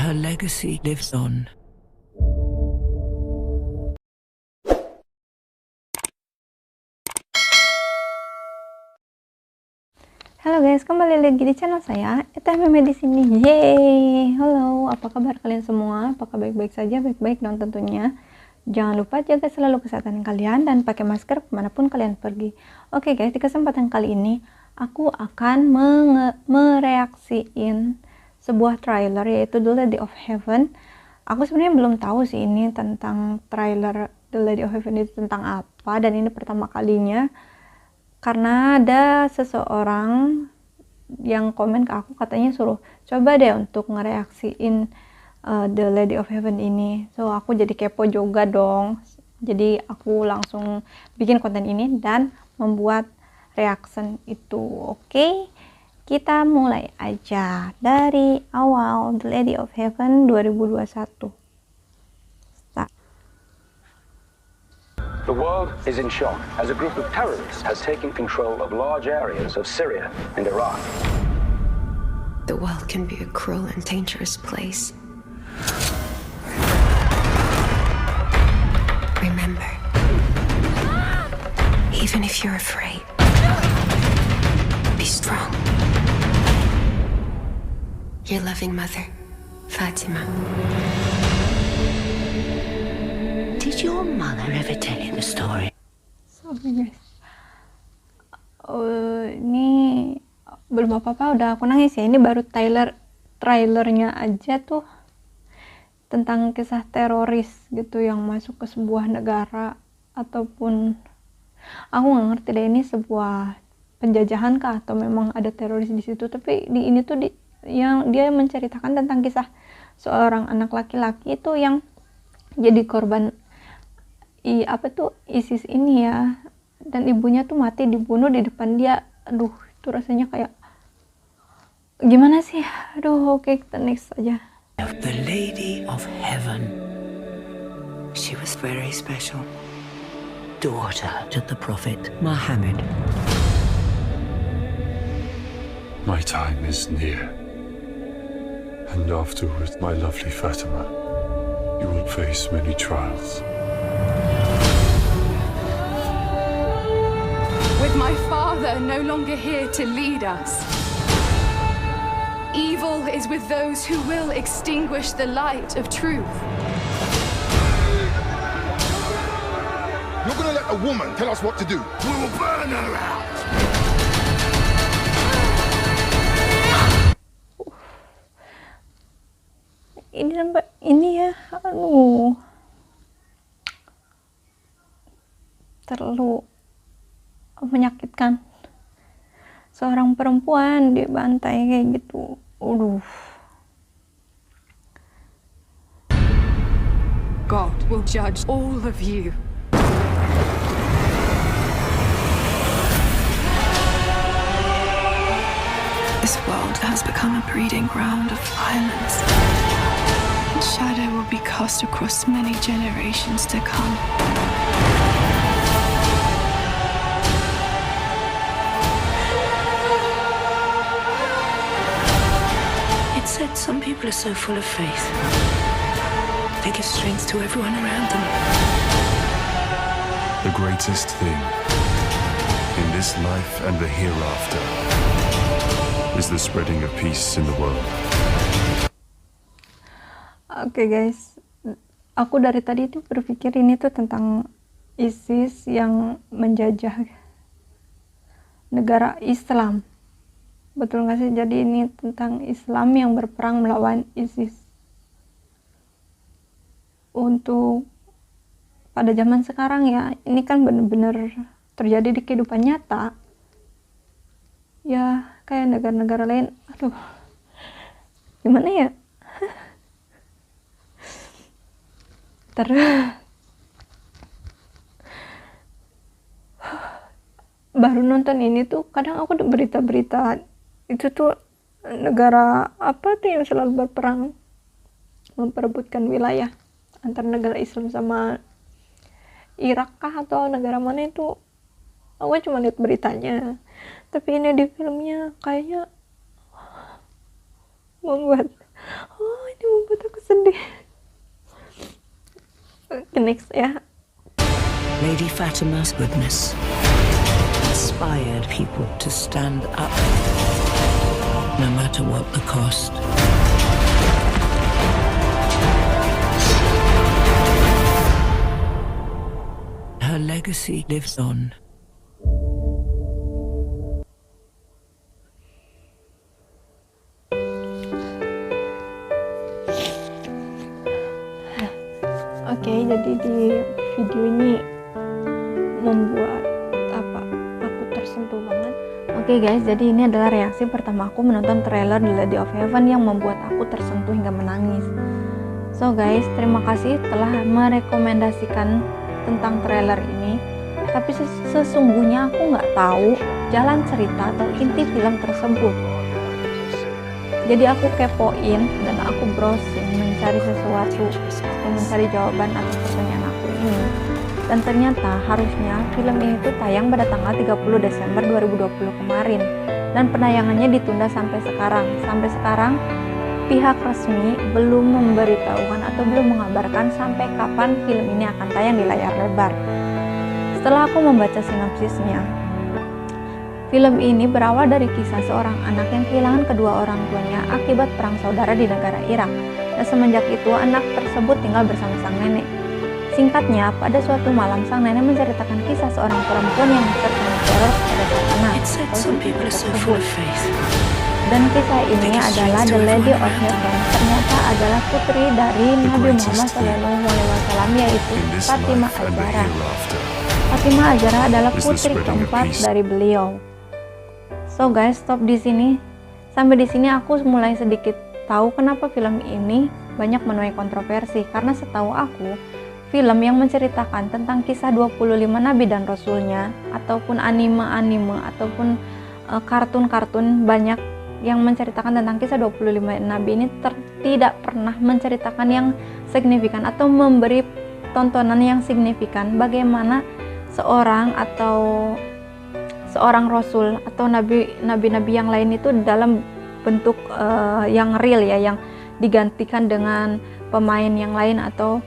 her legacy lives on. Halo guys, kembali lagi di channel saya, Meme di sini. Yeay, halo, apa kabar kalian semua? Apakah baik-baik saja? Baik-baik dong tentunya. Jangan lupa jaga selalu kesehatan kalian dan pakai masker kemanapun kalian pergi. Oke guys, di kesempatan kali ini aku akan mereaksiin sebuah trailer yaitu The Lady of Heaven. Aku sebenarnya belum tahu sih ini tentang trailer The Lady of Heaven itu tentang apa, dan ini pertama kalinya karena ada seseorang yang komen ke aku, katanya suruh coba deh untuk ngereaksiin The Lady of Heaven ini. So aku jadi kepo juga dong, jadi aku langsung bikin konten ini dan membuat reaction itu. Oke, kita mulai aja dari awal. The Lady of Heaven 2021. The world is in shock as a group of terrorists has taken control of large areas of Syria and Iraq. The world can be a cruel and dangerous place. Remember, even if you're afraid, be strong. Your loving mother, Fatima. Did your mother ever tell you the story? Sorry guys, ini belum apa-apa udah aku nangis ya. Ini baru trailernya aja tuh tentang kisah teroris gitu yang masuk ke sebuah negara, ataupun aku nggak ngerti deh ini sebuah penjajahan kah atau memang ada teroris di situ. Tapi di ini tuh yang dia menceritakan tentang kisah seorang anak laki-laki itu yang jadi korban ISIS ini ya, dan ibunya tuh mati dibunuh di depan dia. Aduh, itu rasanya kayak gimana sih? Aduh, oke, kita next aja. The Lady of Heaven. She was very special. Daughter to the Prophet Muhammad. My time is near. And afterwards, my lovely Fatima, you will face many trials. With my father no longer here to lead us, evil is with those who will extinguish the light of truth. You're gonna let a woman tell us what to do? We will burn her out! Ini ya, aduh, terlalu menyakitkan. Seorang perempuan dibantai kayak gitu. Aduh. God will judge all of you. This world has become a breeding ground of violence. Its shadow will be cast across many generations to come. Said some people are so full of faith. They give strength to everyone around them. The greatest thing in this life and the hereafter is the spreading of peace in the world. Oke guys, aku dari tadi tuh berpikir ini tuh tentang ISIS yang menjajah negara Islam. Betul nggak sih? Jadi ini tentang Islam yang berperang melawan ISIS. Untuk pada zaman sekarang ya, ini kan benar-benar terjadi di kehidupan nyata. Ya, kayak negara-negara lain. Aduh, gimana ya? Baru nonton ini tuh kadang aku berita-berita itu tuh negara apa tuh yang selalu berperang memperebutkan wilayah antara negara Islam sama Irak kah atau negara mana itu. Aku cuma lihat beritanya, tapi ini di filmnya kayaknya membuat sedih. Oke, next ya. Lady Fatima's goodness inspired people to stand up, no matter what the cost. Her legacy lives on. Oke, jadi di video ini membuat aku tersentuh banget. Oke guys, jadi ini adalah reaksi pertama aku menonton trailer The Lady of Heaven yang membuat aku tersentuh hingga menangis. So guys, terima kasih telah merekomendasikan tentang trailer ini. Tapi sesungguhnya aku nggak tahu jalan cerita atau inti film tersebut. Jadi aku kepoin dan aku browsing mencari sesuatu, mencari jawaban atas pertanyaan aku ini. Dan ternyata harusnya film ini tuh tayang pada tanggal 30 Desember 2020 kemarin. Dan penayangannya ditunda sampai sekarang. Sampai sekarang pihak resmi belum memberitahukan atau belum mengabarkan sampai kapan film ini akan tayang di layar lebar. Setelah aku membaca sinopsisnya, film ini berawal dari kisah seorang anak yang kehilangan kedua orang tuanya akibat perang saudara di negara Irak. Dan semenjak itu anak tersebut tinggal bersama sang nenek. Singkatnya, pada suatu malam sang nenek menceritakan kisah seorang perempuan yang terkena teror pada saat anak. It said some people are so full of faith. Dan kisah ini adalah The Lady of Heaven. Ternyata adalah putri dari Nabi Muhammad SAW, yaitu Fatimah Az-Zahra. Fatimah Az-Zahra adalah putri keempat dari beliau. So guys, stop di sini. Sampai di sini aku mulai sedikit tahu kenapa film ini banyak menuai kontroversi. Karena setahu aku, film yang menceritakan tentang kisah 25 nabi dan rasulnya, ataupun anime-anime, ataupun kartun-kartun banyak yang menceritakan tentang kisah 25 nabi ini tidak pernah menceritakan yang signifikan atau memberi tontonan yang signifikan bagaimana seorang rasul atau nabi-nabi yang lain itu dalam bentuk yang real ya, yang digantikan dengan pemain yang lain atau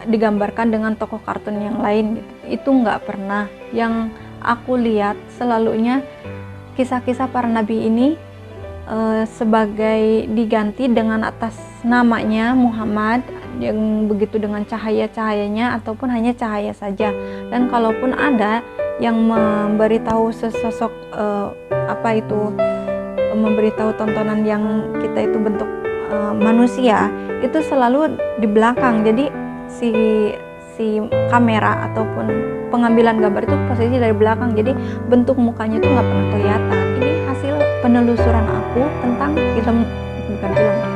digambarkan dengan tokoh kartun yang lain gitu. Itu nggak pernah. Yang aku lihat selalunya kisah-kisah para nabi ini sebagai diganti dengan atas namanya Muhammad yang begitu dengan cahaya-cahayanya ataupun hanya cahaya saja. Dan kalaupun ada yang memberitahu sesosok memberitahu tontonan yang kita itu bentuk manusia, itu selalu di belakang. Jadi si kamera ataupun pengambilan gambar itu posisi dari belakang, jadi bentuk mukanya itu nggak pernah kelihatan. Ini hasil penelusuran aku tentang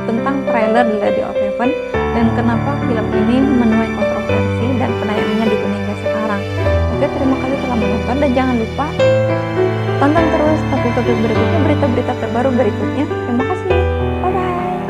tentang trailer The Lady of Heaven dan kenapa film ini menuai kontroversi dan penayangannya ditunda hingga sekarang. Oke, terima kasih telah menonton dan jangan lupa tonton terus topik-topik berikutnya, berita-berita terbaru berikutnya. Terima kasih.